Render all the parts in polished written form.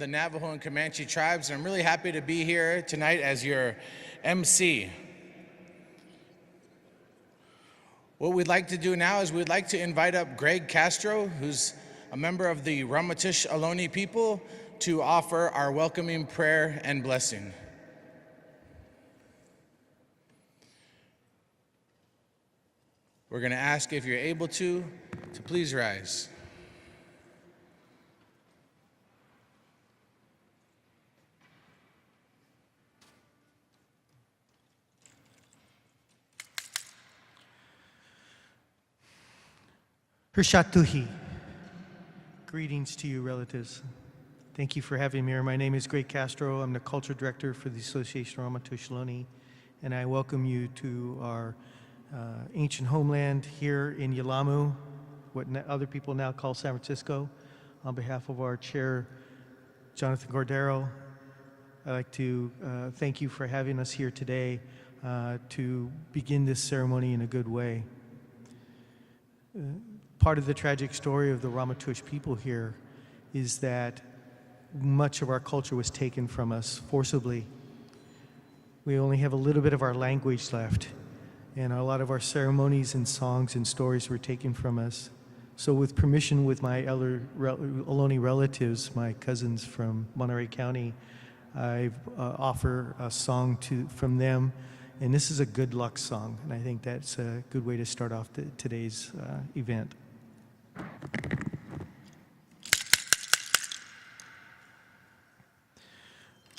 the Navajo and Comanche tribes, and I'm really happy to be here tonight as your MC. What we'd like to do now is we'd like to invite up Greg Castro, who's a member of the Ramaytush Ohlone people, to offer our welcoming prayer and blessing. We're going to ask, if you're able to please rise. Hirshatuhi. Greetings to you, relatives. Thank you for having me here. My name is Greg Castro. I'm the Culture Director for the Association of Ramaytush Ohlone, and I welcome you to our ancient homeland here in Yelamu, what other people now call San Francisco. On behalf of our chair, Jonathan Cordero, I'd like to thank you for having us here today to begin this ceremony in a good way. Part of the tragic story of the Ramaytush people here is that much of our culture was taken from us forcibly. We only have a little bit of our language left, and a lot of our ceremonies and songs and stories were taken from us. So with permission with my elder Ohlone relatives, my cousins from Monterey County, I offer a song from them, and this is a good luck song, and I think that's a good way to start off today's event.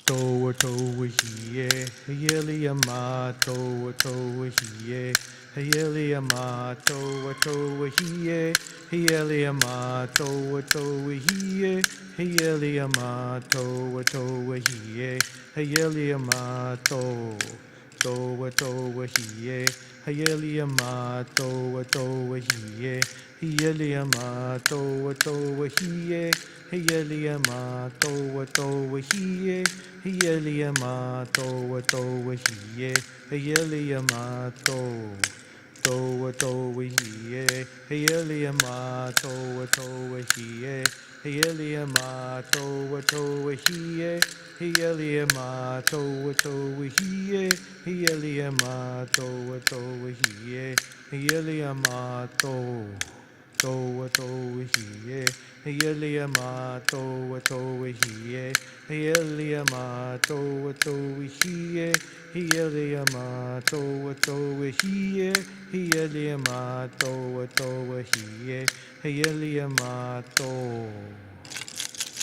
Toa toa hiye, hayeli ama, toa toa hiye, hayeli ama, toa toa hiye, hayeli ama, toa toa hiye, hayeli ama, toa toa hiye, hayeli ama, toa toa hiye, hayeli ama, toa toa hiye, hayeli ama, toa toa hiye, hayeli ama, toa toa hiye, hayeli ama, toa toa hiye, hayeli ama, toa toa hiye, hayeli ama, toa toa hiye, hayeli ama, toa toa hiye, hayeli ama, toa toa hiye, hayeli ama, toa toa hiye, hayeli ama, toa toa hiye, hayeli ama, toa toa hiye, hayeli ama, toa toa hiye, hayeli ama, toa toa hiye, hayeli ama, toa toa hiye, hayeli ama,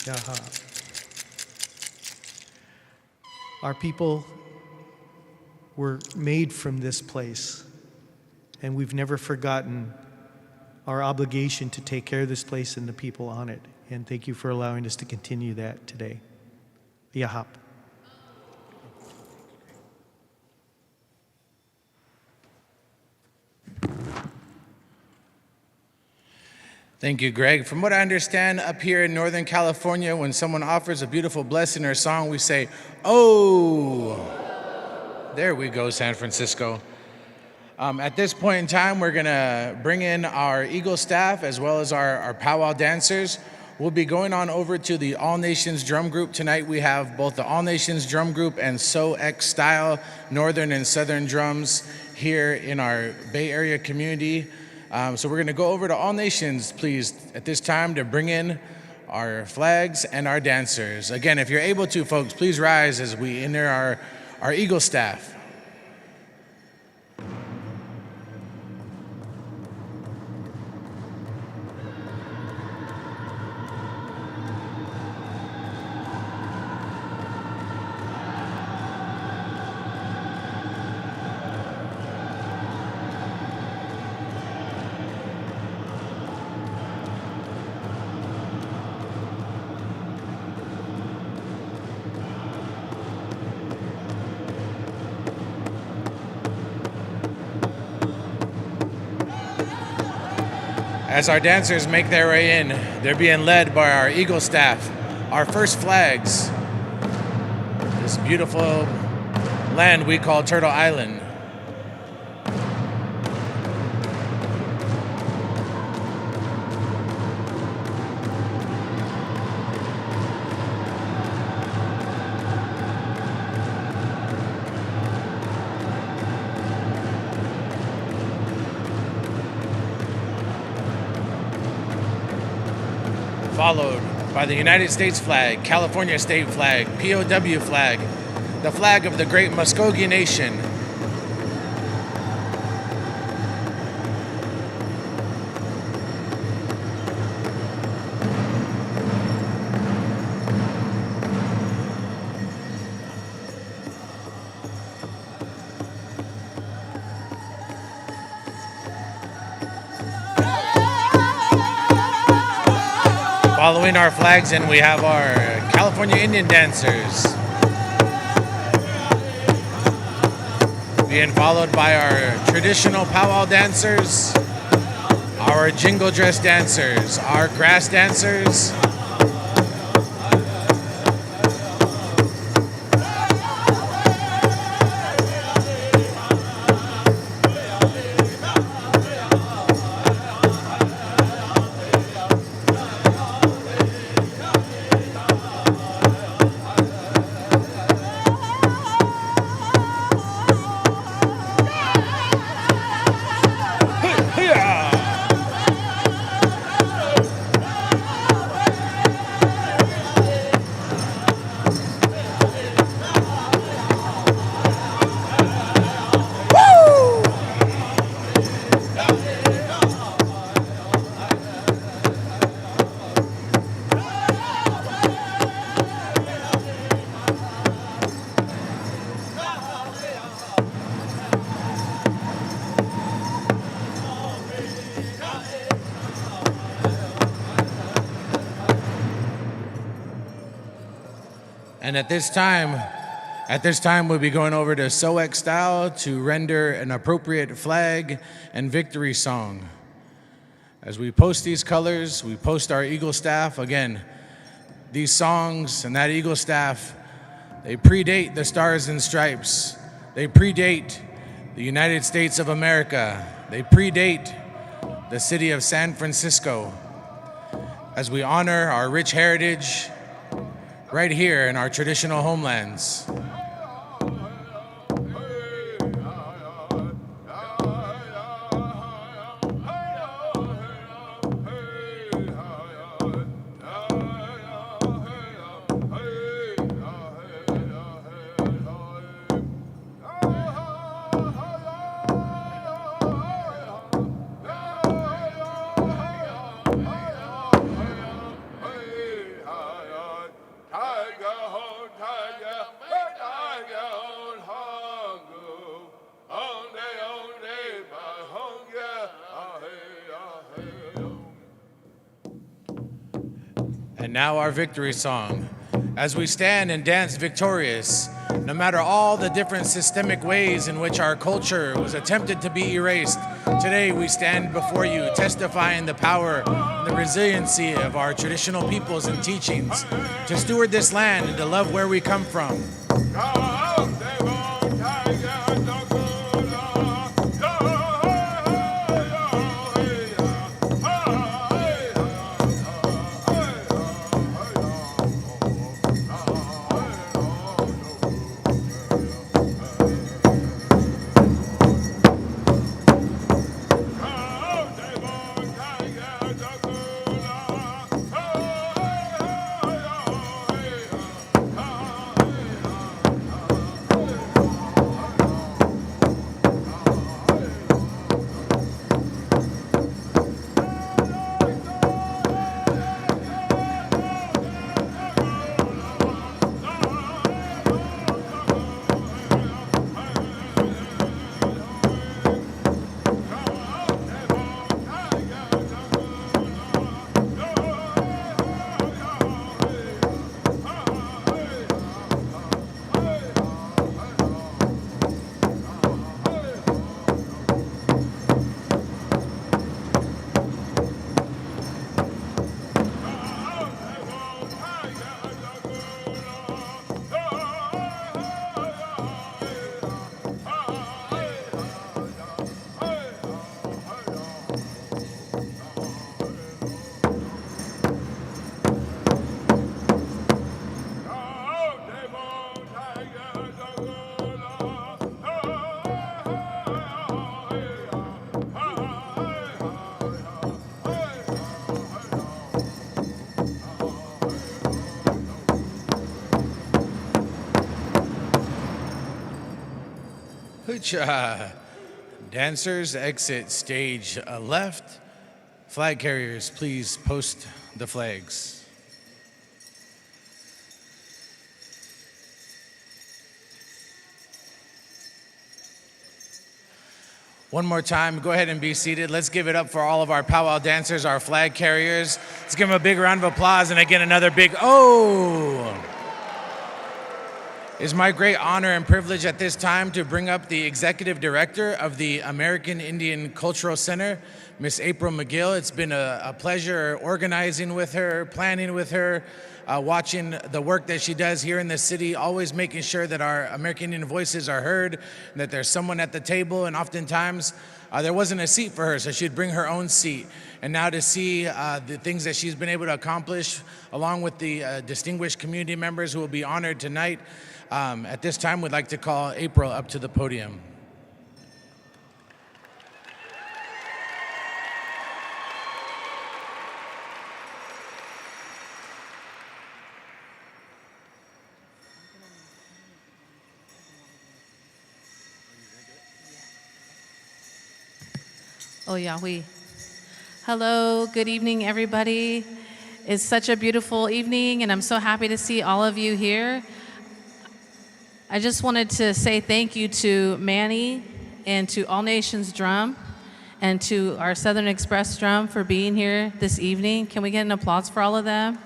Yaha. Our people were made from this place, and we've never forgotten our obligation to take care of this place and the people on it. And thank you for allowing us to continue that today. Yahap. Thank you, Greg. From what I understand, up here in Northern California, when someone offers a beautiful blessing or song, we say, "Oh!" There we go, San Francisco. At this point in time, we're gonna bring in our Eagle staff as well as our powwow dancers. We'll be going on over to the All Nations Drum Group. Tonight we have both the All Nations Drum Group and So X Style Northern and Southern drums here in our Bay Area community. So we're gonna go over to All Nations, please, at this time to bring in our flags and our dancers. Again, if you're able to, folks, please rise as we enter our Eagle staff. As our dancers make their way in, they're being led by our Eagle staff, our first flags. This beautiful land we call Turtle Island. followed by the United States flag, California state flag, POW flag, the flag of the Great Muskogee Nation. Following our flags in, we have our California Indian dancers, being followed by our traditional powwow dancers, our jingle dress dancers, our grass dancers, and at this time, we'll be going over to SOEC style to render an appropriate flag and victory song. As we post these colors, we post our eagle staff. Again, these songs and that eagle staff, they predate the Stars and Stripes. They predate the United States of America. They predate the city of San Francisco. As we honor our rich heritage right here in our traditional homelands. And now our victory song. As we stand and dance victorious, no matter all the different systemic ways in which our culture was attempted to be erased, today we stand before you testifying the power and the resiliency of our traditional peoples and teachings to steward this land and to love where we come from. Hoocha. Dancers exit stage left. Flag carriers, please post the flags. One more time, go ahead and be seated. Let's give it up for all of our powwow dancers, our flag carriers. Let's give them a big round of applause, and again, another big oh. It's my great honor and privilege at this time to bring up the Executive Director of the American Indian Cultural Center, Miss April McGill. It's been a pleasure organizing with her, planning with her, watching the work that she does here in the city, always making sure that our American Indian voices are heard, and that there's someone at the table, and oftentimes there wasn't a seat for her, so she'd bring her own seat. And now to see the things that she's been able to accomplish, along with the distinguished community members who will be honored tonight, at this time we'd like to call April up to the podium. Oh, Yahweh. Hello, good evening, everybody. It's such a beautiful evening, and I'm so happy to see all of you here. I just wanted to say thank you to Manny and to All Nations Drum and to our Southern Express Drum for being here this evening. Can we get an applause for all of them?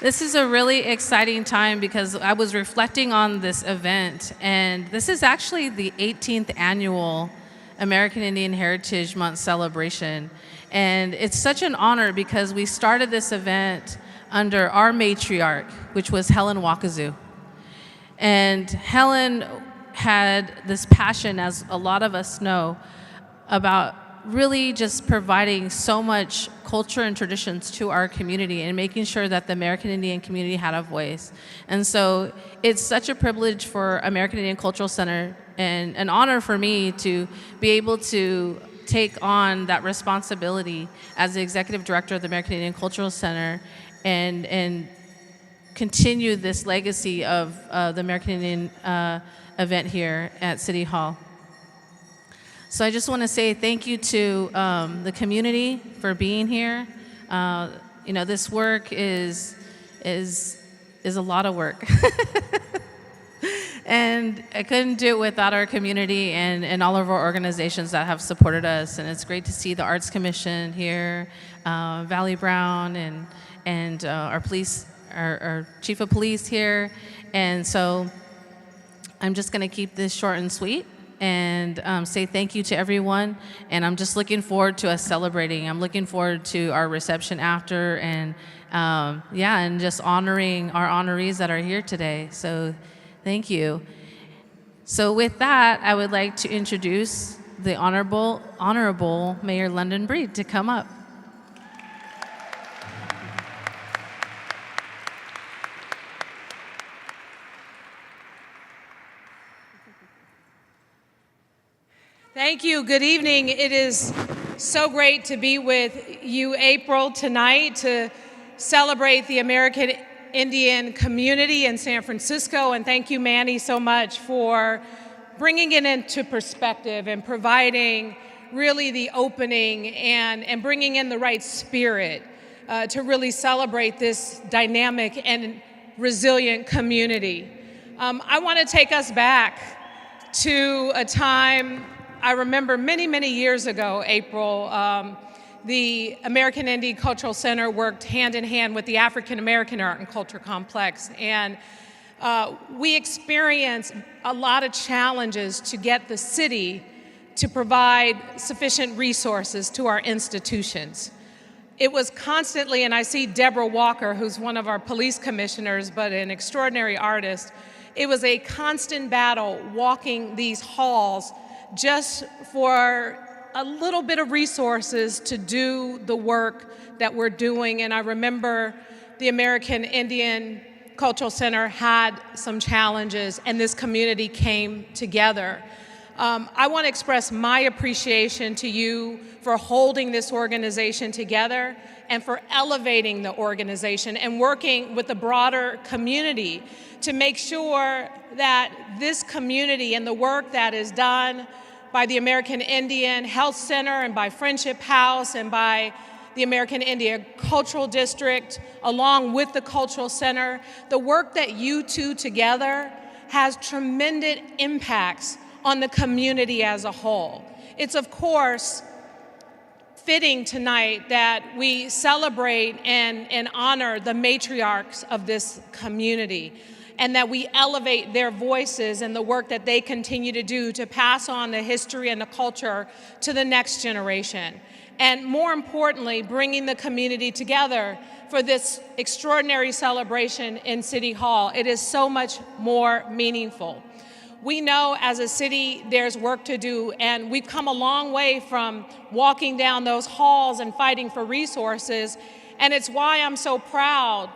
This is a really exciting time because I was reflecting on this event, and this is actually the 18th annual American Indian Heritage Month celebration. And it's such an honor because we started this event under our matriarch, which was Helen Wakazu. And Helen had this passion, as a lot of us know, about really just providing so much culture and traditions to our community and making sure that the American Indian community had a voice. And so it's such a privilege for American Indian Cultural Center and an honor for me to be able to take on that responsibility as the Executive Director of the American Indian Cultural Center and continue this legacy of the American Indian event here at City Hall. So I just want to say thank you to the community for being here. You know, this work is a lot of work. And I couldn't do it without our community and all of our organizations that have supported us. And it's great to see the Arts Commission here, Valley Brown, and our police, our chief of police here. And so I'm just going to keep this short and sweet and say thank you to everyone. And I'm just looking forward to us celebrating. I'm looking forward to our reception after, and and just honoring our honorees that are here today. So thank you. So with that, I would like to introduce the Honorable Mayor London Breed to come up. Thank you. Good evening. It is so great to be with you, April, tonight to celebrate the American Indian community in San Francisco. And thank you, Manny, so much for bringing it into perspective and providing really the opening and bringing in the right spirit to really celebrate this dynamic and resilient community. I want to take us back to a time I remember many, many years ago, April. The American Indian Cultural Center worked hand in hand with the African American Art and Culture Complex, and we experienced a lot of challenges to get the city to provide sufficient resources to our institutions. It was constantly, and I see Deborah Walker, who's one of our police commissioners, but an extraordinary artist. It was a constant battle walking these halls just for a little bit of resources to do the work that we're doing. And I remember the American Indian Cultural Center had some challenges, and this community came together. I want to express my appreciation to you for holding this organization together and for elevating the organization and working with the broader community to make sure that this community and the work that is done by the American Indian Health Center and by Friendship House and by the American Indian Cultural District, along with the Cultural Center, the work that you two together has tremendous impacts on the community as a whole. It's, of course, fitting tonight that we celebrate and honor the matriarchs of this community, and that we elevate their voices and the work that they continue to do to pass on the history and the culture to the next generation. And more importantly, bringing the community together for this extraordinary celebration in City Hall. It is so much more meaningful. We know as a city there's work to do, and we've come a long way from walking down those halls and fighting for resources, and it's why I'm so proud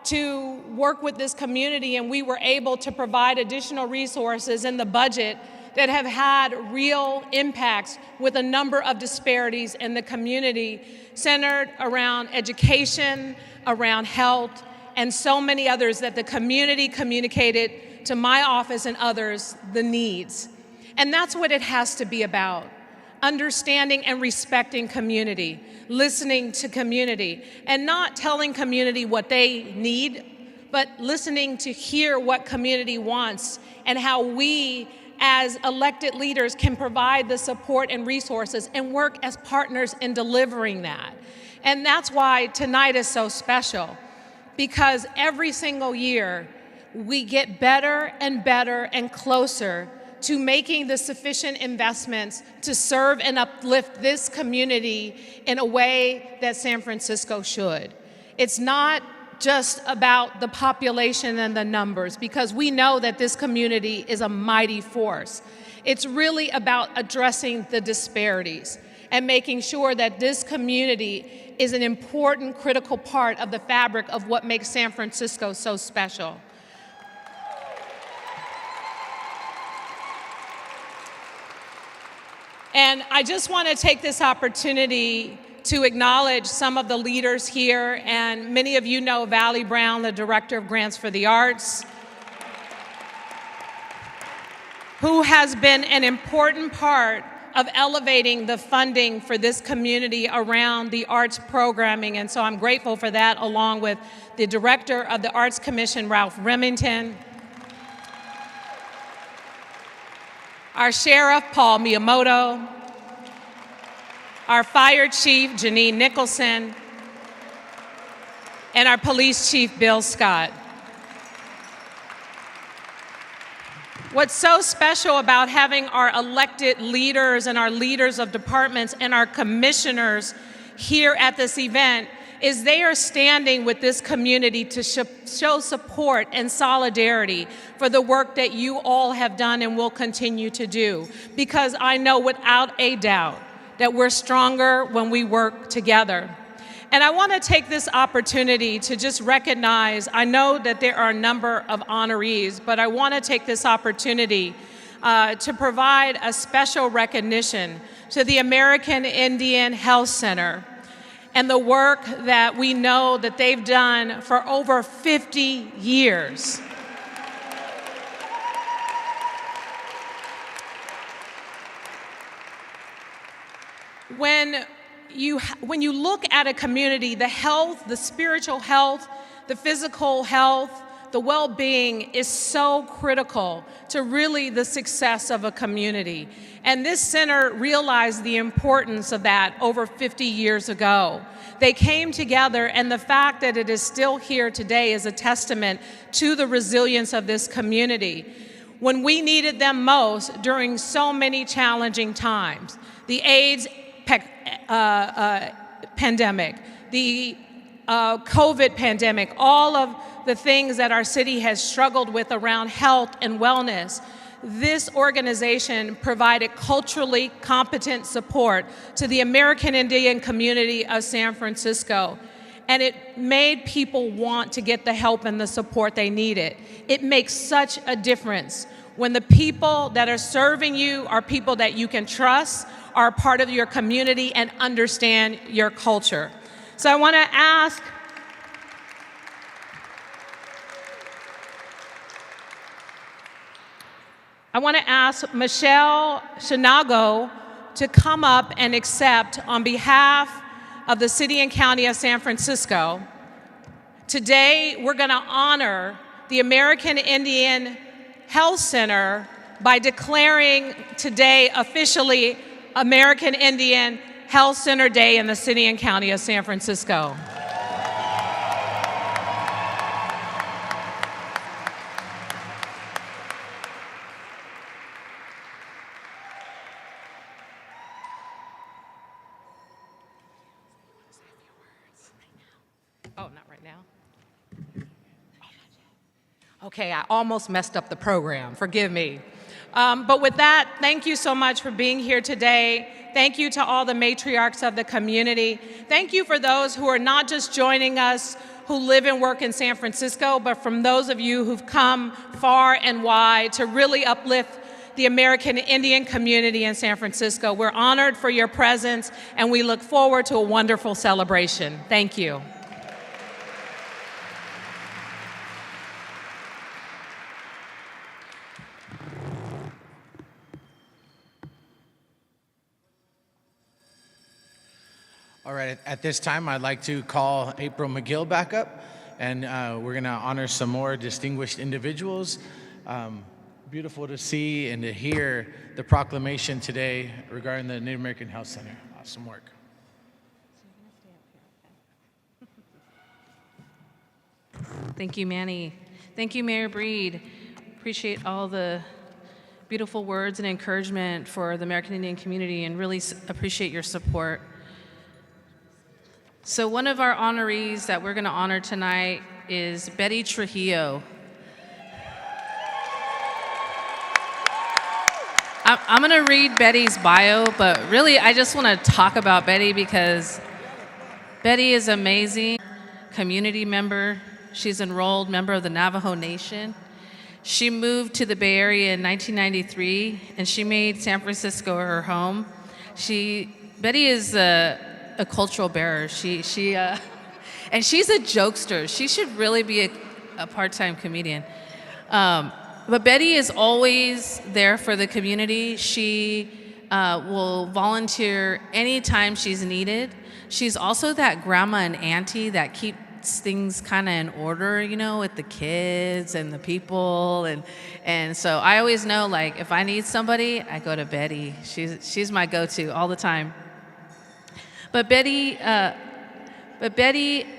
to work with this community, and we were able to provide additional resources in the budget that have had real impacts with a number of disparities in the community centered around education, around health, and so many others that the community communicated to my office and others the needs. And that's what it has to be about: understanding and respecting community, listening to community, and not telling community what they need, but listening to hear what community wants and how we as elected leaders can provide the support and resources and work as partners in delivering that. And that's why tonight is so special, because every single year we get better and better and closer to making the sufficient investments to serve and uplift this community in a way that San Francisco should. It's not just about the population and the numbers, because we know that this community is a mighty force. It's really about addressing the disparities and making sure that this community is an important, critical part of the fabric of what makes San Francisco so special. And I just want to take this opportunity to acknowledge some of the leaders here, and many of you know Valley Brown, the Director of Grants for the Arts, who has been an important part of elevating the funding for this community around the arts programming, and so I'm grateful for that, along with the Director of the Arts Commission, Ralph Remington, our Sheriff, Paul Miyamoto, our Fire Chief, Janine Nicholson, and our Police Chief, Bill Scott. What's so special about having our elected leaders and our leaders of departments and our commissioners here at this event is they are standing with this community to show support and solidarity for the work that you all have done and will continue to do. Because I know without a doubt that we're stronger when we work together. And I want to take this opportunity to just recognize, I know that there are a number of honorees, but I want to take this opportunity to provide a special recognition to the American Indian Health Center and the work that we know that they've done for over 50 years. When you look at a community, the health, the spiritual health, the physical health, the well-being is so critical to really the success of a community. And this center realized the importance of that over 50 years ago. They came together, and the fact that it is still here today is a testament to the resilience of this community. When we needed them most during so many challenging times, the AIDS pandemic, the COVID pandemic, all of the things that our city has struggled with around health and wellness, this organization provided culturally competent support to the American Indian community of San Francisco. And it made people want to get the help and the support they needed. It makes such a difference when the people that are serving you are people that you can trust, are a part of your community, and understand your culture. So I want to ask Michelle Shinago to come up and accept on behalf of the City and County of San Francisco. Today, we're going to honor the American Indian Health Center by declaring today officially American Indian Health Center Day in the City and County of San Francisco. Oh, not right now. Okay, I almost messed up the program. Forgive me. But with that, thank you so much for being here today. Thank you to all the matriarchs of the community. Thank you for those who are not just joining us, who live and work in San Francisco, but from those of you who've come far and wide to really uplift the American Indian community in San Francisco. We're honored for your presence, and we look forward to a wonderful celebration. Thank you. All right, at this time, I'd like to call April McGill back up, and we're going to honor some more distinguished individuals. Beautiful to see and to hear the proclamation today regarding the Native American Health Center. Awesome work. Thank you, Manny. Thank you, Mayor Breed. Appreciate all the beautiful words and encouragement for the American Indian community, and really appreciate your support. So one of our honorees that we're going to honor tonight is Betty Trujillo. I'm going to read Betty's bio, but really I just want to talk about Betty because Betty is amazing. Community member. She's enrolled member of the Navajo Nation. She moved to the Bay Area in 1993, and she made San Francisco her home. Betty is a cultural bearer. And she's a jokester. She should really be a part-time comedian. But Betty is always there for the community. She will volunteer anytime she's needed. She's also that grandma and auntie that keeps things kind of in order, you know, with the kids and the people. And so I always know, like, if I need somebody, I go to Betty. She's my go-to all the time. But Betty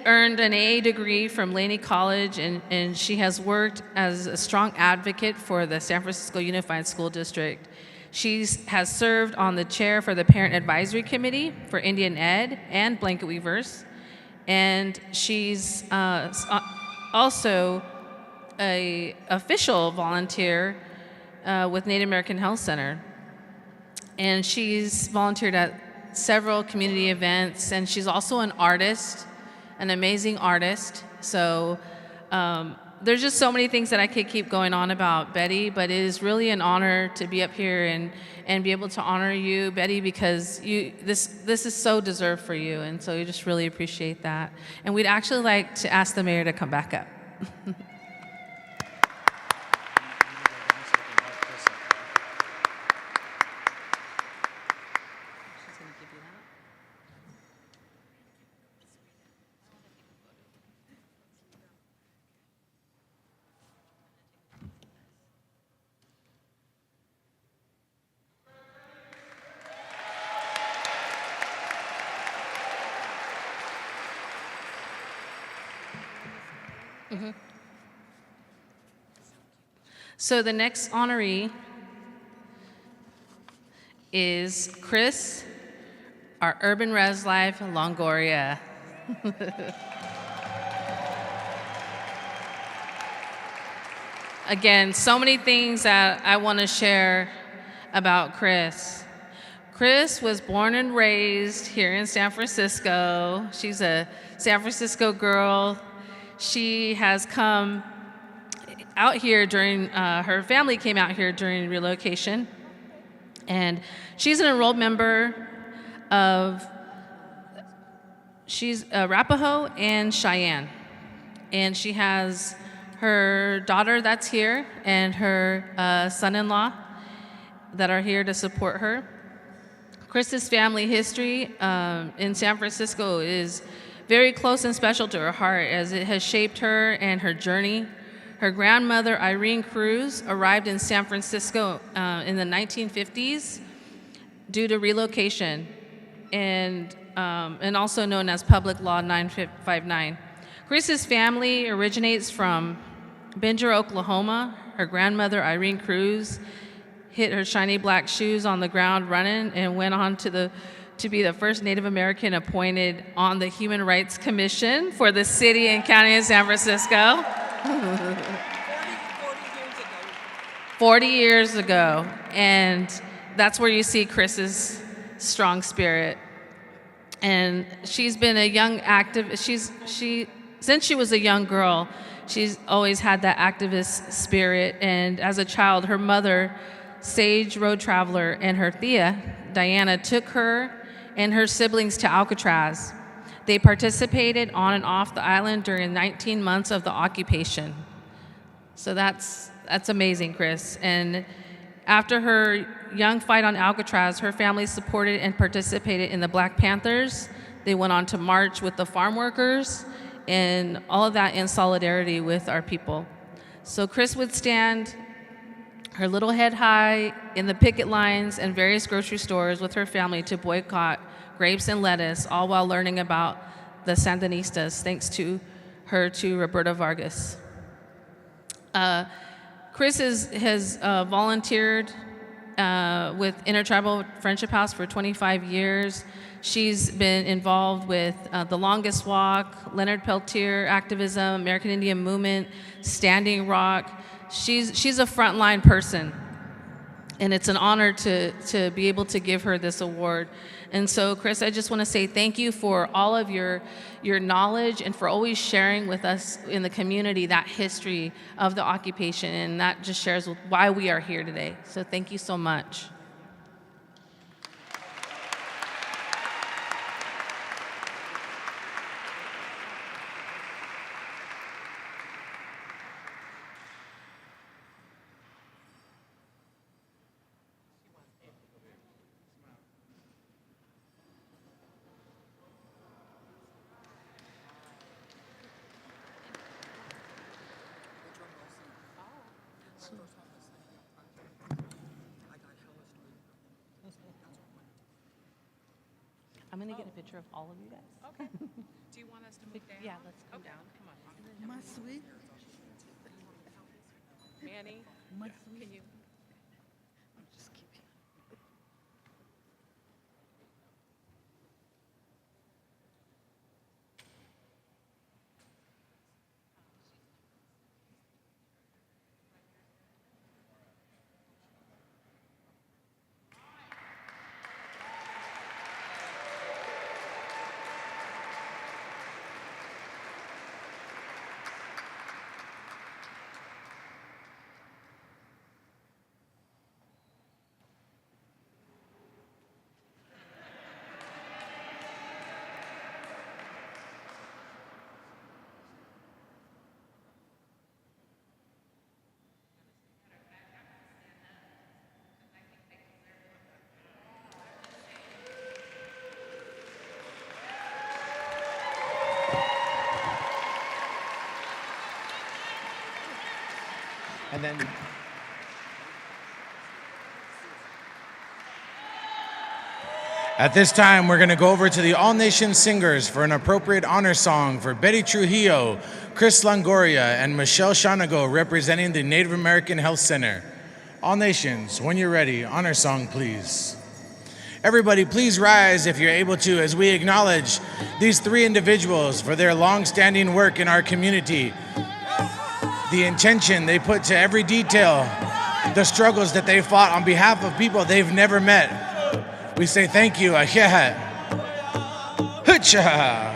earned an AA degree from Laney College, and she has worked as a strong advocate for the San Francisco Unified School District. She has served on the chair for the Parent Advisory Committee for Indian Ed and Blanket Weavers, and she's also an official volunteer with Native American Health Center. And she's volunteered at several community events, and she's also an artist, an amazing artist. So there's just so many things that I could keep going on about Betty, but it is really an honor to be up here and be able to honor you, Betty, because this is so deserved for you, and so we just really appreciate that. And we'd actually like to ask the mayor to come back up. So the next honoree is Chris, our Urban Res Life Longoria. Again, so many things that I want to share about Chris. Chris was born and raised here in San Francisco. She's a San Francisco girl. She has come out here during, her family came out here during relocation. And she's an enrolled member of, she's Arapaho and Cheyenne. And she has her daughter that's here and her son-in-law that are here to support her. Chris's family history in San Francisco is very close and special to her heart as it has shaped her and her journey. Her grandmother, Irene Cruz, arrived in San Francisco in the 1950s due to relocation and also known as Public Law 959. Chris's family originates from Binger, Oklahoma. Her grandmother, Irene Cruz, hit her shiny black shoes on the ground running and went on to be the first Native American appointed on the Human Rights Commission for the city and county of San Francisco. 40 years ago. And that's where you see Chris's strong spirit. And she's been a young activist. Since she was a young girl, she's always had that activist spirit. And as a child, her mother, Sage Road Traveler, and her Thea, Diana, took her and her siblings to Alcatraz. They participated on and off the island during 19 months of the occupation. So that's amazing, Chris. And after her young fight on Alcatraz, her family supported and participated in the Black Panthers. They went on to march with the farm workers, and all of that in solidarity with our people. So Chris would stand her little head high in the picket lines and various grocery stores with her family to boycott grapes and lettuce, all while learning about the Sandinistas, thanks to her to Roberta Vargas. Chris has volunteered with Intertribal Friendship House for 25 years. She's been involved with The Longest Walk, Leonard Peltier activism, American Indian Movement, Standing Rock. She's a frontline person, and it's an honor to be able to give her this award. And so, Chris, I just want to say thank you for all of your knowledge and for always sharing with us in the community that history of the occupation, and that just shares why we are here today. So thank you so much. I'm going to get a picture of all of you guys. Okay. Do you want us to move down? Yeah, let's come down. Come on. My sweet. Manny, can you? And then at this time, we're going to go over to the All Nation Singers for an appropriate honor song for Betty Trujillo, Chris Longoria, and Michelle Shanago representing the Native American Health Center. All Nations, when you're ready, honor song, please. Everybody, please rise if you're able to as we acknowledge these three individuals for their long-standing work in our community, the intention they put to every detail, the struggles that they fought on behalf of people they've never met. We say thank you. Ahead. Hutcha.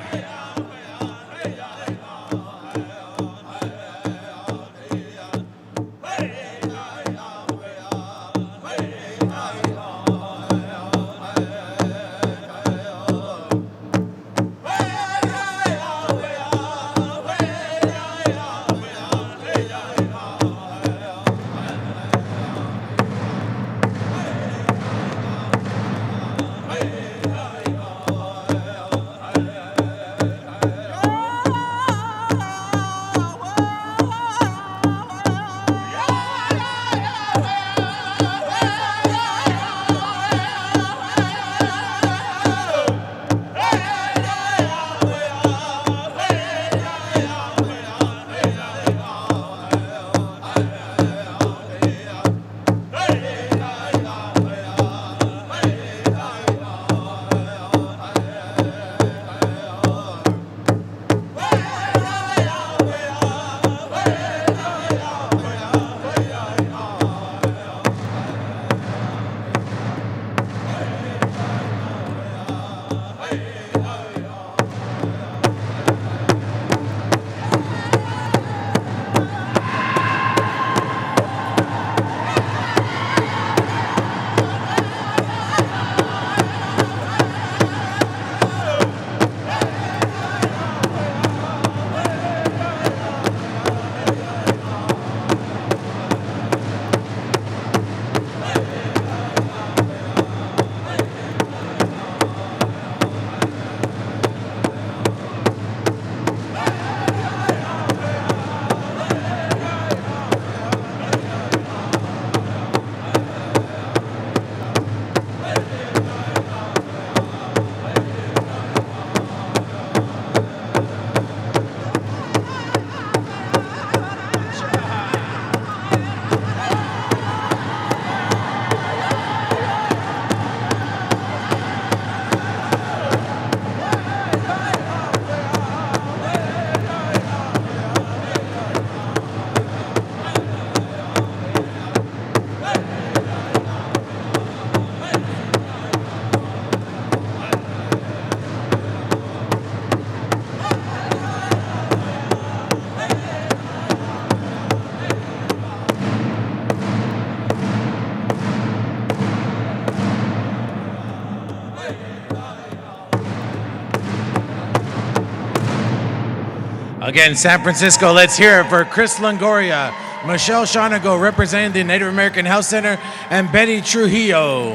Again, San Francisco, let's hear it for Chris Longoria, Michelle Shanago representing the Native American Health Center, and Betty Trujillo.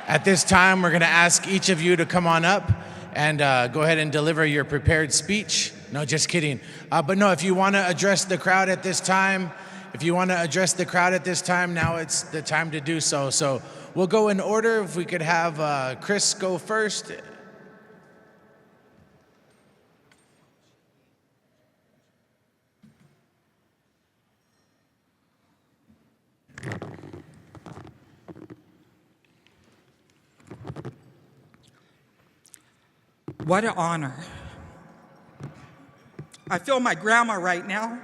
At this time, we're going to ask each of you to come on up and go ahead and deliver your prepared speech. No, just kidding. But no, if you want to address the crowd at this time, now it's the time to do so. So we'll go in order. If we could have Chris go first. What an honor. I feel my grandma right now,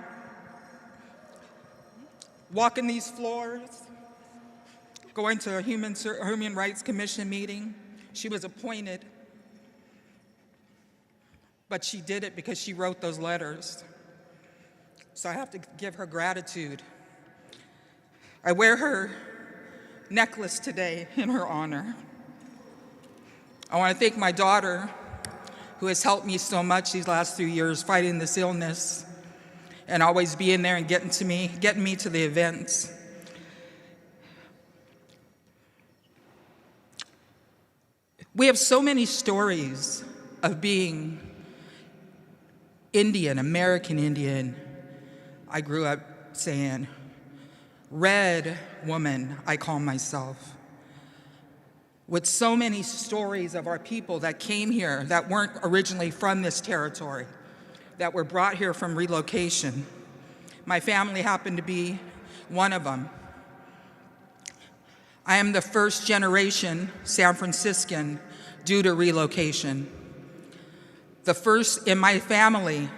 walking these floors, going to a Human Rights Commission meeting. She was appointed, but she did it because she wrote those letters. So I have to give her gratitude. I wear her necklace today in her honor. I want to thank my daughter, who has helped me so much these last 3 years fighting this illness and always being there and getting me to the events. We have so many stories of being Indian, American Indian. I grew up saying, red woman, I call myself. With so many stories of our people that came here that weren't originally from this territory, that were brought here from relocation. My family happened to be one of them. I am the first generation San Franciscan due to relocation. The first in my family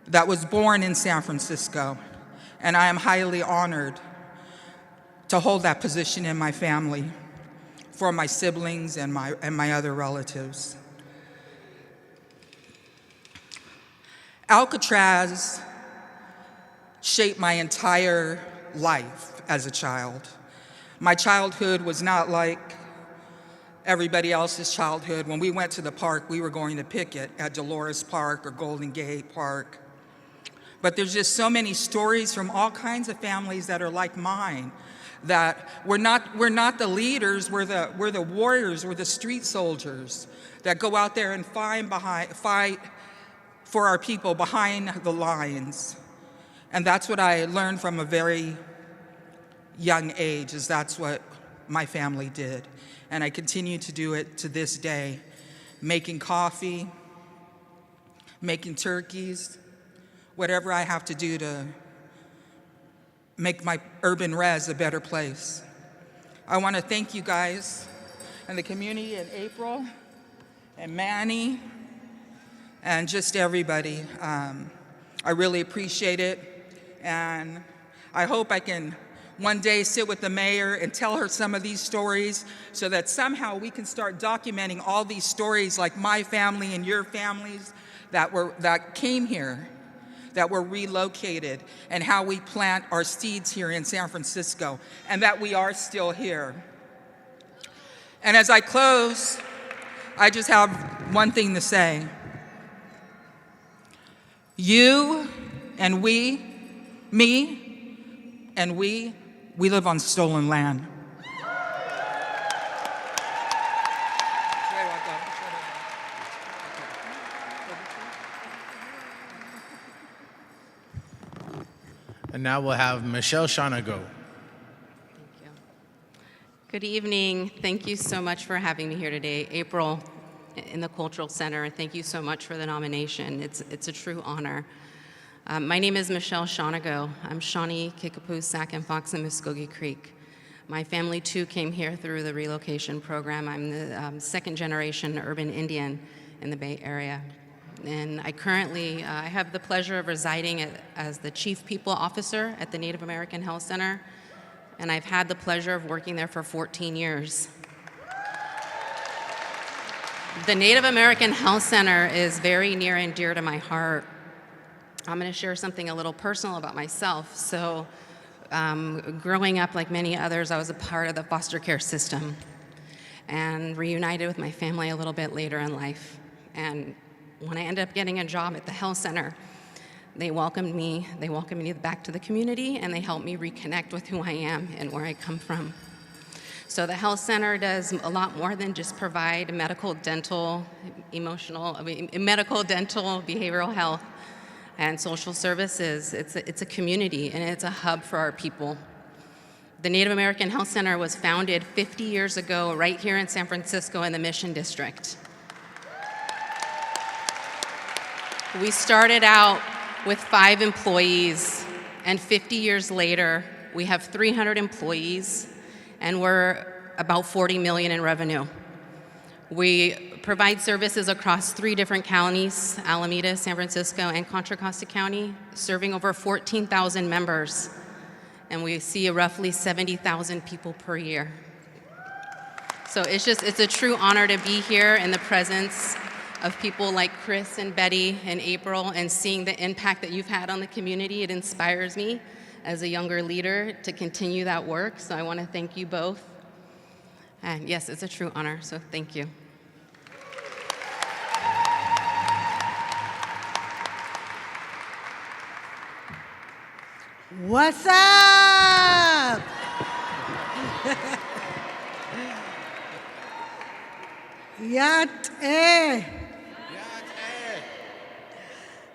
that was born in San Francisco, and I am highly honored to hold that position in my family for my siblings and my other relatives. Alcatraz shaped my entire life as a child. My childhood was not like everybody else's childhood. When we went to the park, we were going to picket at Dolores Park or Golden Gate Park. But there's just so many stories from all kinds of families that are like mine, that we're not the leaders, we're the warriors, we're the street soldiers that go out there and fight for our people behind the lines. And that's what I learned from a very young age, is that's what my family did. And I continue to do it to this day, making coffee, making turkeys, whatever I have to do to make my urban res a better place. I want to thank you guys and the community and April and Manny and just everybody. I really appreciate it, and I hope I can one day sit with the mayor and tell her some of these stories so that somehow we can start documenting all these stories like my family and your families that came here, that were relocated, and how we plant our seeds here in San Francisco, and that we are still here. And as I close, I just have one thing to say. You and we, me and we live on stolen land. And now we'll have Michelle Shanago. Thank you. Good evening. Thank you so much for having me here today. April in the Cultural Center, thank you so much for the nomination. It's a true honor. My name is Michelle Shanago. I'm Shawnee, Kickapoo, Sac, and Fox in Muskogee Creek. My family too came here through the relocation program. I'm the second generation urban Indian in the Bay Area. And I currently I have the pleasure of residing as the Chief People Officer at the Native American Health Center, and I've had the pleasure of working there for 14 years. The Native American Health Center is very near and dear to my heart. I'm going to share something a little personal about myself. So, growing up like many others, I was a part of the foster care system and reunited with my family a little bit later in life. And when I ended up getting a job at the health center, they welcomed me back to the community, and they helped me reconnect with who I am and where I come from. So the health center does a lot more than just provide medical, dental, behavioral health, and social services. It's a community, and it's a hub for our people. The Native American Health Center was founded 50 years ago right here in San Francisco in the Mission District. We started out with 5 employees, and 50 years later, we have 300 employees, and we're about $40 million in revenue. We provide services across 3 different counties, Alameda, San Francisco, and Contra Costa County, serving over 14,000 members, and we see roughly 70,000 people per year. So it's a true honor to be here in the presence of people like Chris and Betty and April, and seeing the impact that you've had on the community. It inspires me as a younger leader to continue that work, so I want to thank you both. And yes, it's a true honor, so thank you. What's up? Yat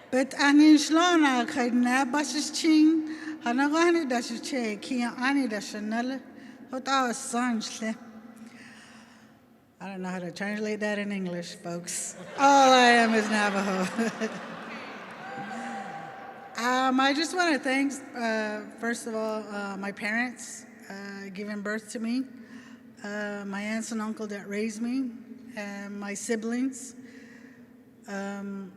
Bet anin shlona khadna basis ching hanagani dasu che kia ani dasanale hota sanjle. I don't know how to translate that in English, folks. All I am is Navajo. I just want to thank, first of all, my parents giving birth to me, my aunts and uncle that raised me, and my siblings. And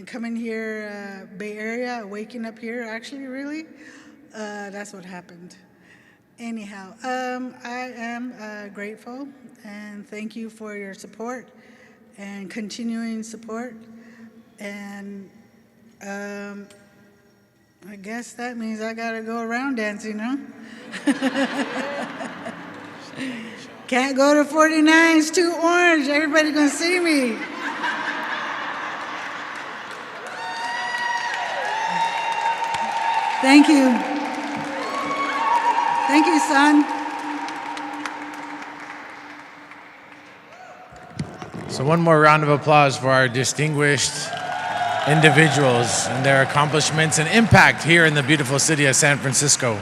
coming here, Bay Area, waking up here, actually, really, that's what happened. Anyhow, I am grateful, and thank you for your support and continuing support. And I guess that means I gotta go around dancing, huh? Can't go to 49, it's too orange, everybody gonna see me. Thank you. Thank you, son. So one more round of applause for our distinguished individuals and their accomplishments and impact here in the beautiful city of San Francisco.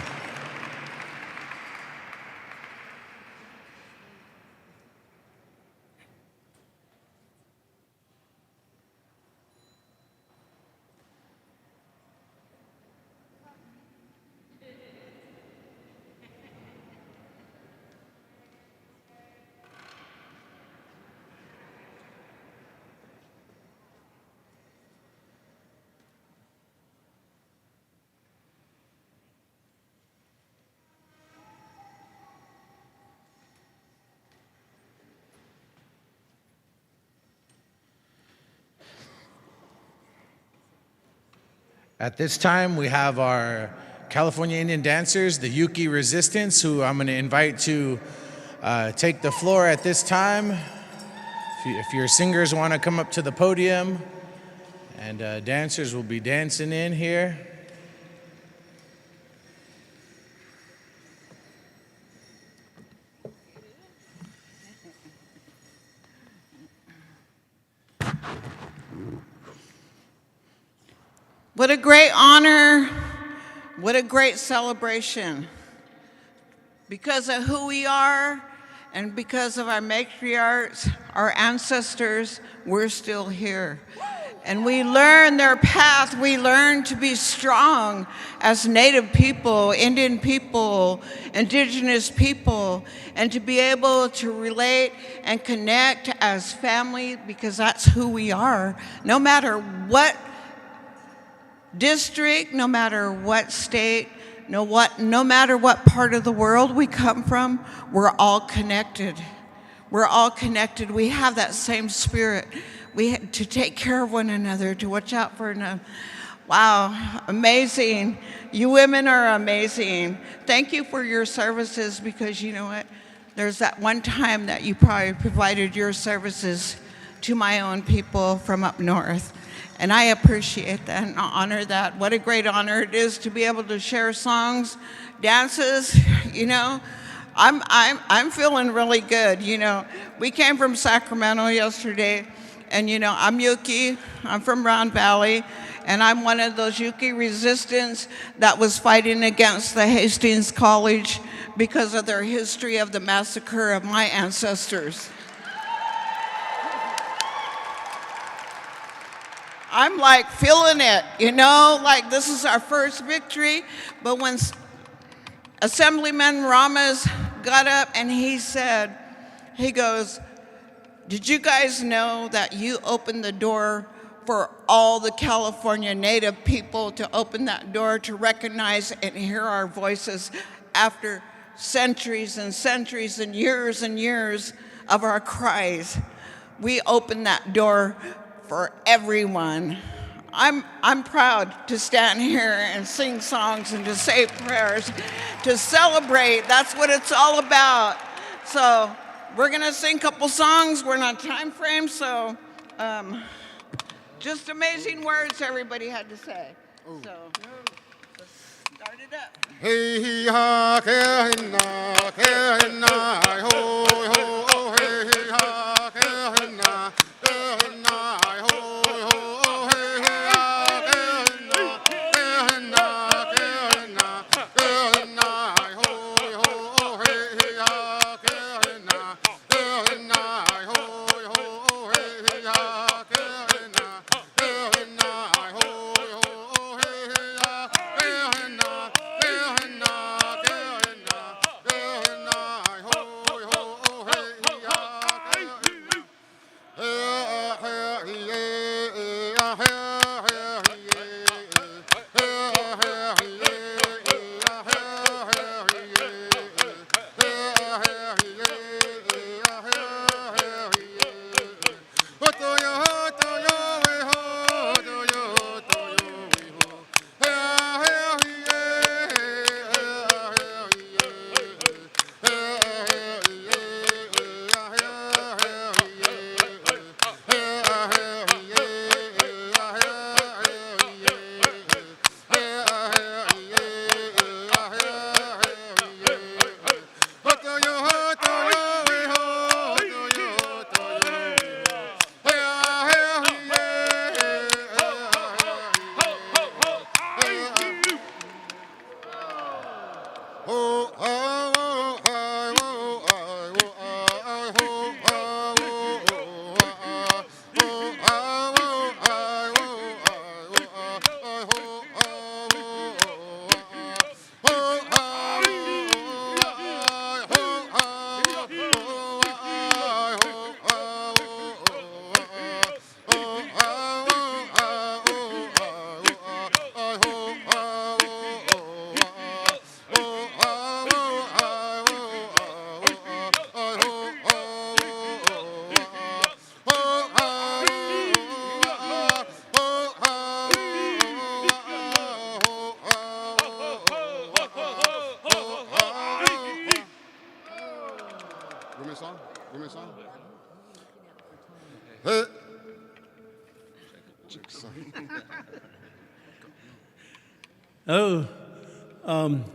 At this time, we have our California Indian dancers, the Yuki Resistance, who I'm going to invite to take the floor at this time. If your singers want to come up to the podium, and dancers will be dancing in here. What a great honor, what a great celebration. Because of who we are and because of our matriarchs, our ancestors, we're still here. And we learn their path, we learn to be strong as Native people, Indian people, Indigenous people, and to be able to relate and connect as family, because that's who we are. No matter what district, no matter what state, no matter what part of the world we come from, we're all connected. We're all connected. We have that same spirit. To take care of one another, to watch out for another. Wow, amazing. You women are amazing. Thank you for your services, because you know what? There's that one time that you probably provided your services to my own people from up north. And I appreciate that and honor that. What a great honor it is to be able to share songs, dances, you know. I'm feeling really good, you know. We came from Sacramento yesterday, and you know, I'm Yuki, I'm from Round Valley, and I'm one of those Yuki resistance that was fighting against the Hastings College because of their history of the massacre of my ancestors. I'm like feeling it, you know, like this is our first victory, but when Assemblyman Ramos got up and he said, he goes, did you guys know that you opened the door for all the California Native people to open that door to recognize and hear our voices after centuries and centuries and years of our cries? We opened that door for everyone. I'm proud to stand here and sing songs and to say prayers, to celebrate. That's what it's all about. So we're gonna sing a couple songs. We're not time frame, so just amazing words everybody had to say. So let's start it up. Hey ha ke na ho ho hey ha ke na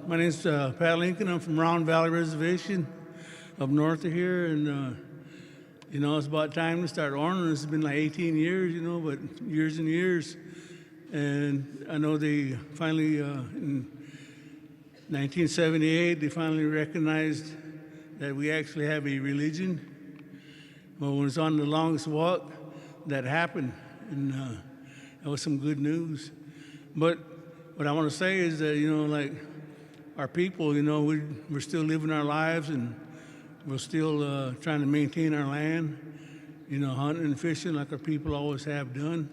My name's Pat Lincoln. I'm from Round Valley Reservation up north of here, and you know, it's about time to start honoring. It's been like 18 years, you know, but years and years. And I know they finally, in 1978, they finally recognized that we actually have a religion. Well, when it was on the longest walk, that happened, and that was some good news. But what I want to say is that, you know, like our people, you know, we're still living our lives, and we're still trying to maintain our land, you know, hunting and fishing like our people always have done,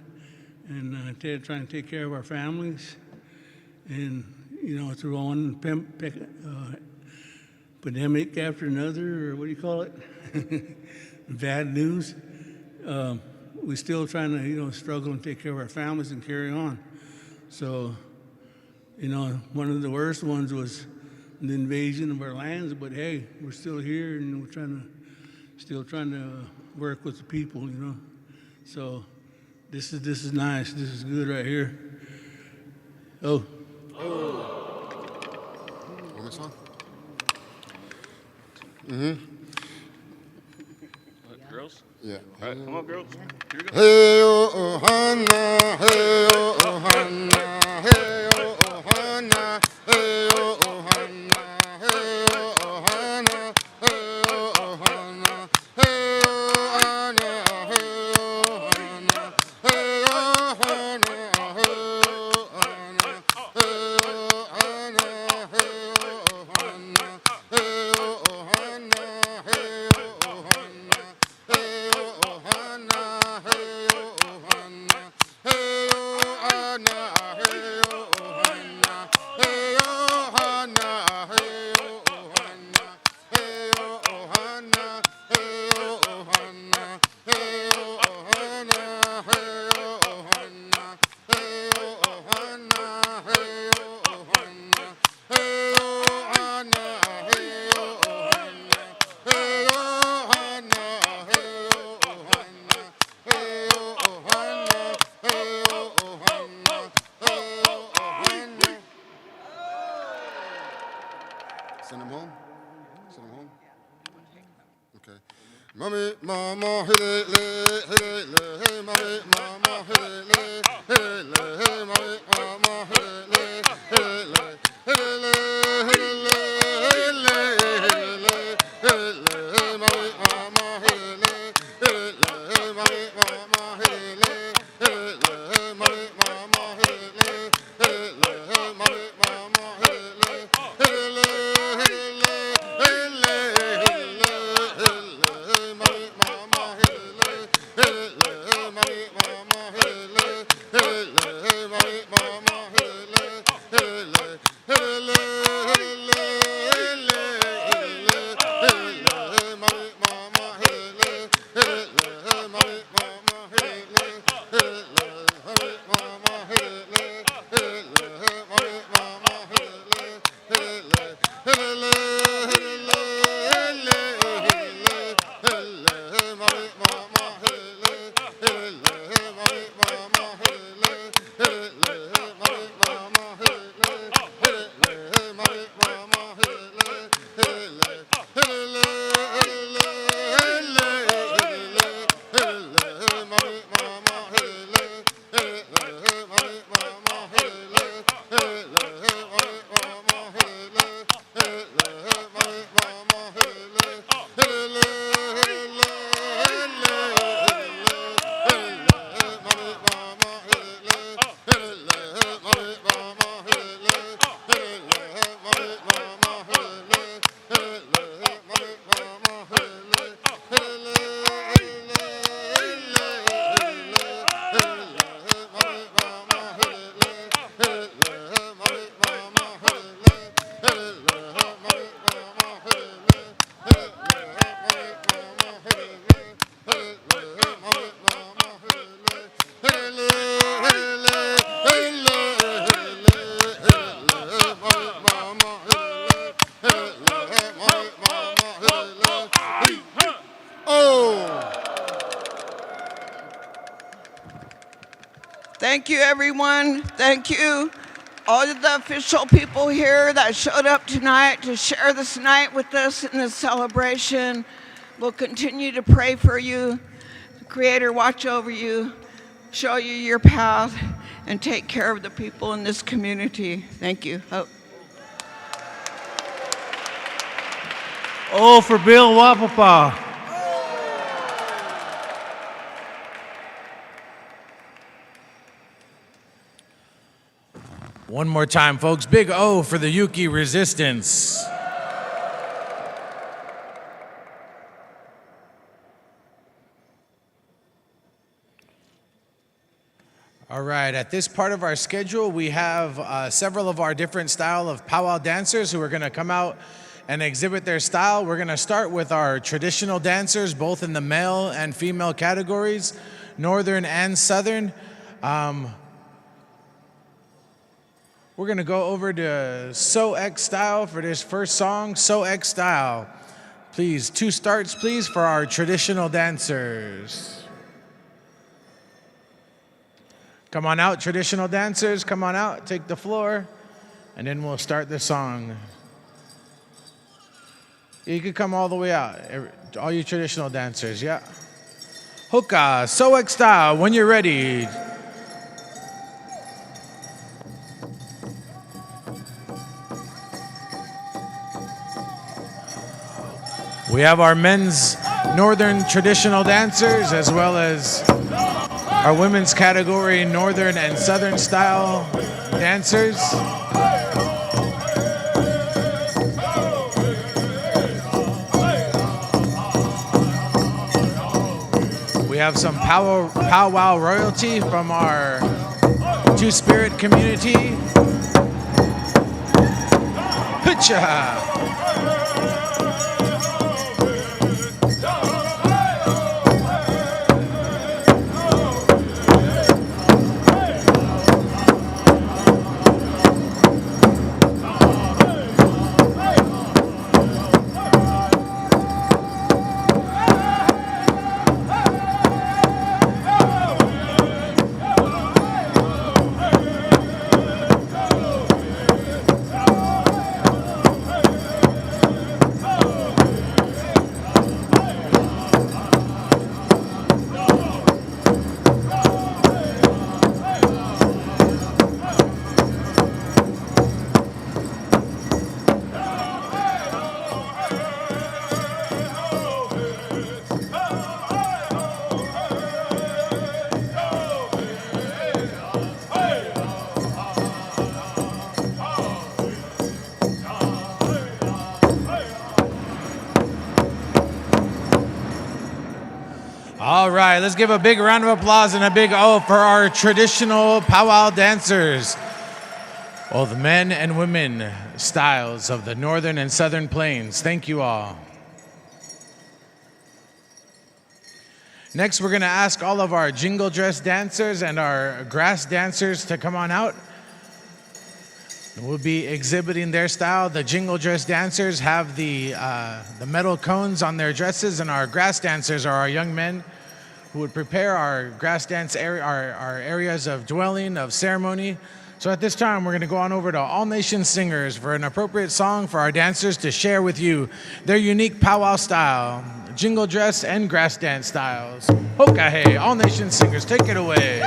and trying to take care of our families. And, you know, through one pandemic after another, or what do you call it? Bad news. We're still trying to, you know, struggle and take care of our families and carry on. So, you know, one of the worst ones was the invasion of our lands, but hey, we're still here, and we're still trying to work with the people, you know. So this is nice. This is good right here. Oh. One more song? Girls? Yeah. All right, come on, girls. Here we go. Hey, oh, Hannah, hey, oh, Hannah, hey, oh, Hannah, hey, oh, Hannah, hey, oh, Hannah, hey, oh, Hannah, hey, oh, Hannah, hey, oh, Hannah, hey, oh, Hannah, hey, oh, Hannah, hey, oh, Hannah, hey, oh, Hannah, hey, oh, Hannah, hey, oh, Hannah. Hey, oh, Hannah, hey, oh, Hannah, hey, oh, Hannah, hey, oh, Hannah, hey, oh, Hannah, hey, oh, Hannah, hey, oh, Hannah, hey, oh, Hannah, hey, oh, Hannah, hey, oh, Hannah, hey, oh, Hannah, hey, oh, Hannah, hey, oh, Hannah, hey, oh, Hannah, hey, oh, Hannah, hey, oh, Hannah, hey, oh, Hannah, hey, oh, Hannah, hey, oh, Hannah. Send them home? Send them home? Okay. Mommy, mama, hey, hey, hey, mommy, mama, hey, hey, hey, mommy, mama, hey, hey, Thank you, everyone. Thank you, all of the official people here that showed up tonight to share this night with us in this celebration. We'll continue to pray for you. The Creator watch over you, show you your path, and take care of the people in this community. Thank you. Oh, for Bill Wapapa. One more time, folks. Big O for the Yuki Resistance. All right, at this part of our schedule, we have several of our different style of powwow dancers who are gonna come out and exhibit their style. We're gonna start with our traditional dancers, both in the male and female categories, Northern and Southern. We're gonna go over to So X Style for this first song, So X Style. Please, 2 starts, please, for our traditional dancers. Come on out, traditional dancers. Come on out, take the floor, and then we'll start the song. You could come all the way out, all you traditional dancers, yeah. Hoka, Soek style, when you're ready. We have our men's northern traditional dancers as well as our women's category northern and southern style dancers. We have some powwow royalty from our Two-Spirit community. Hutcha! All right, let's give a big round of applause and a big O for our traditional powwow dancers. All the men and women styles of the northern and southern plains. Thank you all. Next, we're gonna ask all of our jingle dress dancers and our grass dancers to come on out. We'll be exhibiting their style. The jingle dress dancers have the metal cones on their dresses, and our grass dancers are our young men who would prepare our grass dance area, our areas of dwelling, of ceremony. So at this time, we're going to go on over to All Nation Singers for an appropriate song for our dancers to share with you their unique powwow style, jingle dress and grass dance styles. Hoka hey, All Nation Singers, take it away.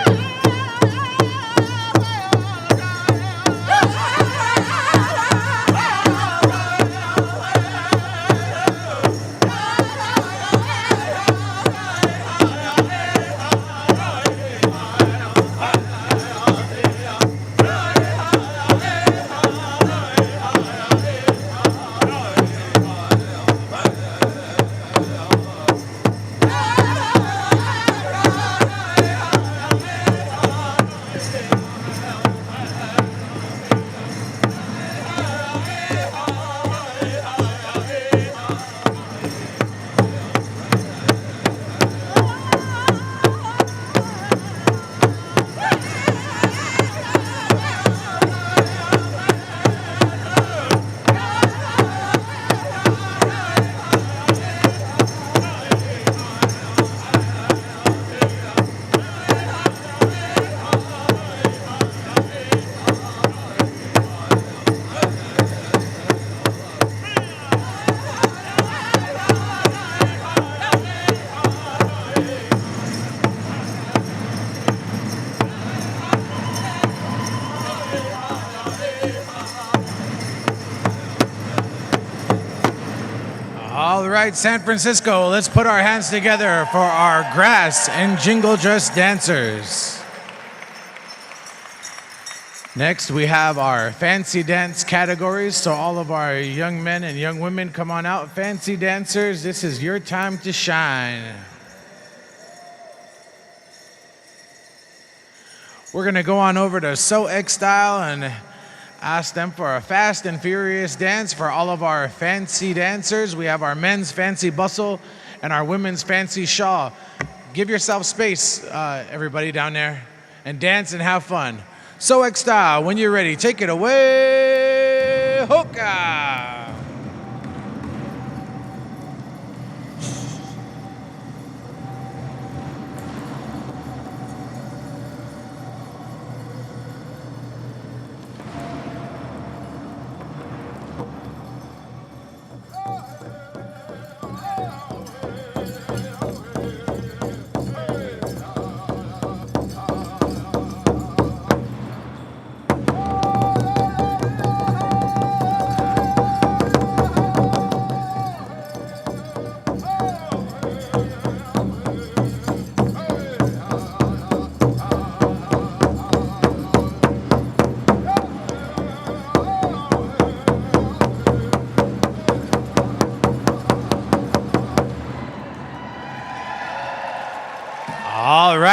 All right, San Francisco, let's put our hands together for our grass and jingle dress dancers. Next, we have our fancy dance categories. So all of our young men and young women, come on out. Fancy dancers, this is your time to shine. We're gonna go on over to Soek style and ask them for a fast and furious dance for all of our fancy dancers. We have our men's fancy bustle and our women's fancy shawl. Give yourself space, everybody down there, and dance and have fun. Soek style, when you're ready, take it away. Hoka!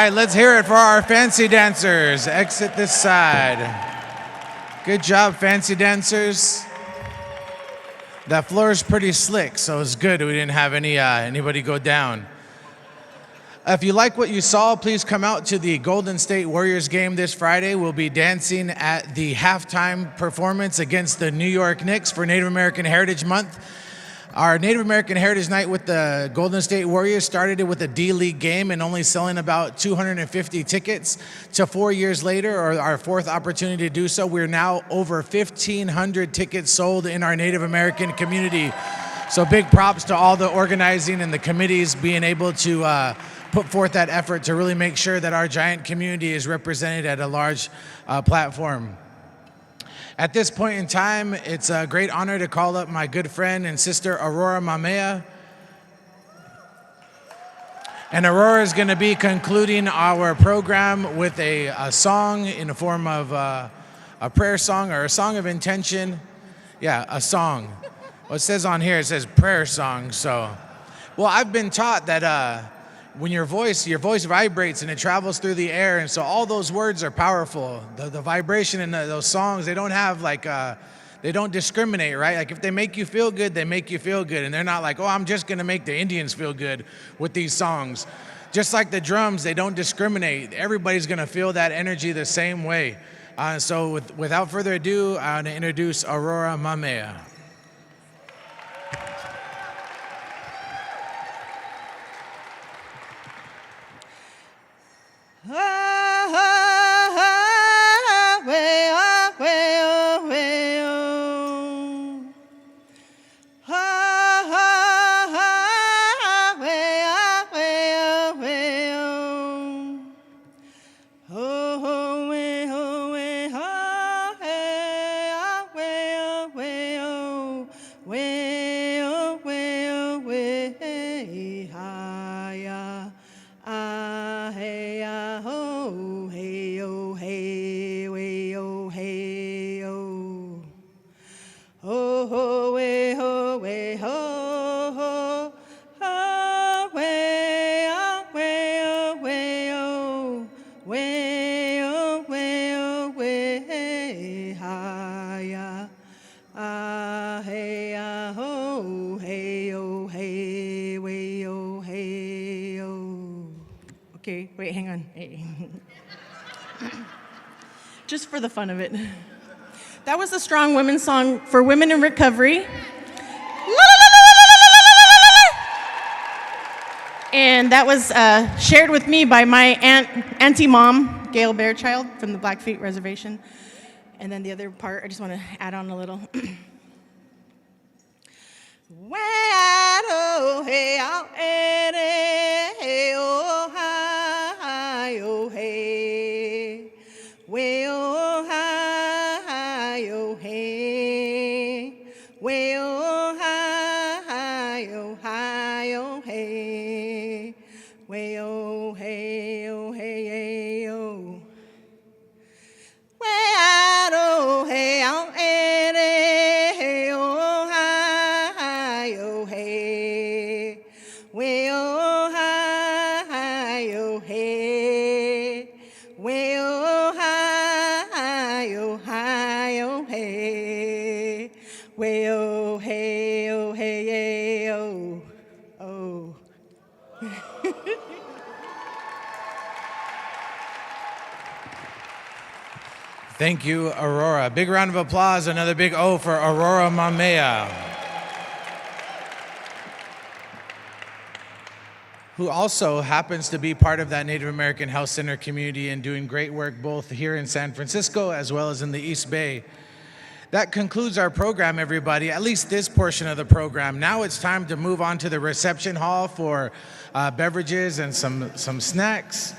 right, let's hear it for our fancy dancers. Exit this side. Good job, fancy dancers. That floor is pretty slick, so it's good we didn't have anybody go down. If you like what you saw, please come out to the Golden State Warriors game this Friday. We'll be dancing at the halftime performance against the New York Knicks for Native American Heritage Month. Our Native American Heritage Night with the Golden State Warriors started it with a D-League game and only selling about 250 tickets. To 4 years later, or our fourth opportunity to do so, we're now over 1,500 tickets sold in our Native American community. So big props to all the organizing and the committees being able to put forth that effort to really make sure that our giant community is represented at a large platform. At this point in time, it's a great honor to call up my good friend and sister, Aurora Mamea. And Aurora is going to be concluding our program with a song in the form of a prayer song or a song of intention. Yeah, a song. Well, it says on here, it says prayer song. So, well, I've been taught that when your voice vibrates and it travels through the air, and so all those words are powerful. The vibration in those songs, they don't have they don't discriminate, right? Like if they make you feel good, they make you feel good, and they're not like, oh, I'm just gonna make the Indians feel good with these songs. Just like the drums, they don't discriminate. Everybody's gonna feel that energy the same way. So without further ado, I want to introduce Aurora Mamea. Okay, wait, hang on. Hey. Just for the fun of it. That was the Strong Women's song for women in recovery. And that was shared with me by my auntie mom, Gail Bearchild from the Blackfeet Reservation. And then the other part, I just want to add on a little. Thank you, Aurora. Big round of applause, another big O for Aurora Mamea, who also happens to be part of that Native American Health Center community and doing great work both here in San Francisco as well as in the East Bay. That concludes our program, everybody, at least this portion of the program. Now it's time to move on to the reception hall for beverages and some snacks.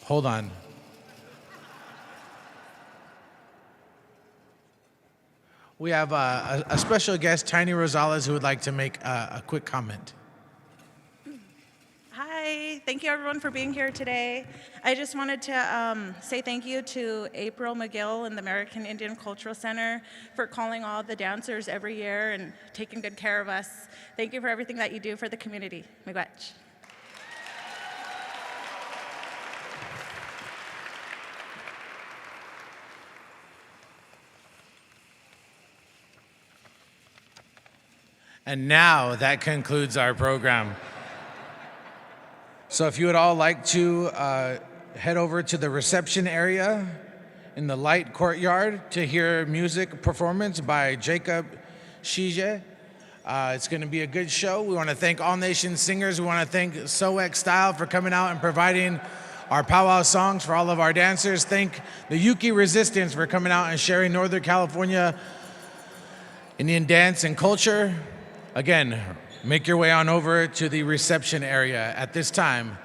Hold on. We have a special guest, Tiny Rosales, who would like to make a quick comment. Hi, thank you everyone for being here today. I just wanted to say thank you to April McGill and the American Indian Cultural Center for calling all the dancers every year and taking good care of us. Thank you for everything that you do for the community. Miigwech. And now that concludes our program. So if you would all like to head over to the reception area in the light courtyard to hear music performance by Jacob Shije. It's going to be a good show. We want to thank All Nation Singers. We want to thank SoX Style for coming out and providing our powwow songs for all of our dancers. Thank the Yuki Resistance for coming out and sharing Northern California Indian dance and culture. Again, make your way on over to the reception area at this time.